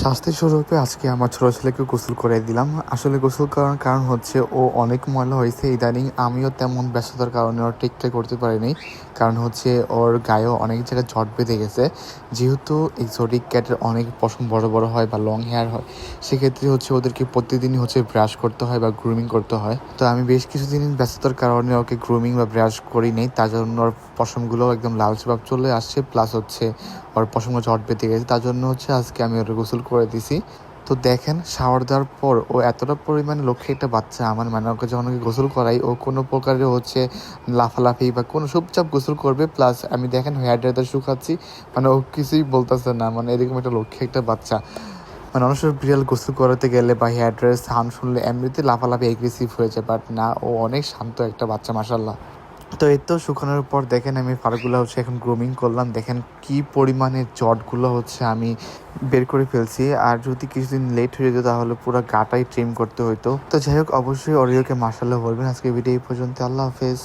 শাস্তি স্বরূপে আজকে আমার ছোট ছেলেকে গোসল করে দিলাম। আসলে গোসল করার কারণ হচ্ছে ও অনেক ময়লা হয়েছে ইদানিং। আমিও তেমন ব্যস্ততার কারণে ওর ঠিকঠাক করতে পারিনি। কারণ হচ্ছে ওর গায়েও অনেক জায়গায় জট বেঁধে গেছে। যেহেতু এক্সোটিক ক্যাটের অনেক পশম বড় বড় হয় বা লং হেয়ার হয়, সেক্ষেত্রে হচ্ছে ওদেরকে প্রতিদিনই হচ্ছে ব্রাশ করতে হয় বা গ্রুমিং করতে হয়। তো আমি বেশ কিছুদিন ব্যস্ততার কারণে ওকে গ্রুমিং বা ব্রাশ করিনি, তার জন্য ওর পশমগুলো একদম লালচে ভাব চলে আসছে, প্লাস হচ্ছে ওর পশমগুলো জট বেঁধে গেছে। তার জন্য হচ্ছে আজকে আমি ওর গোসল করে দিছি। তো দেখেন, শাওয়ার দেওয়ার পর ও এতটা পরিমাণে লক্ষ্যে একটা বাচ্চা আমার, মানে ওকে যখন ওকে গোসল করাই ও কোনো প্রকারে হচ্ছে লাফালাফি বা কোনো চুপচাপ গোসল করবে। প্লাস আমি দেখেন হেয়ার ড্রায়ার শুকাচ্ছি, মানে ও কিছুই বলতেছে না, মানে এরকম একটা লক্ষ্যে একটা বাচ্চা। মানে মানুষের বিড়াল গোসল করাতে গেলে বা হেয়ার ড্রায়ার সাউন্ড শুনলে এমনিতে লাফালাফি এগ্রেসিভ হয়ে যায়, বাট না, ও অনেক শান্ত একটা বাচ্চা, মাশাল্লাহ। তো এই তো শুকানোর পর দেখেন আমি ফারগুলো হচ্ছে এখন গ্রুমিং করলাম। দেখেন কি পরিমাণে জটগুলো হচ্ছে আমি বের করে ফেলছি। আর যদি কিছুদিন লেট হয়ে যেত তাহলে পুরো গাটাই ট্রিম করতে হইতো। তো যাই হোক, অবশ্যই অরিওকে মাশাআল্লাহ বলবেন। আজকে ভিডিও এই পর্যন্ত। আল্লাহ হাফেজ।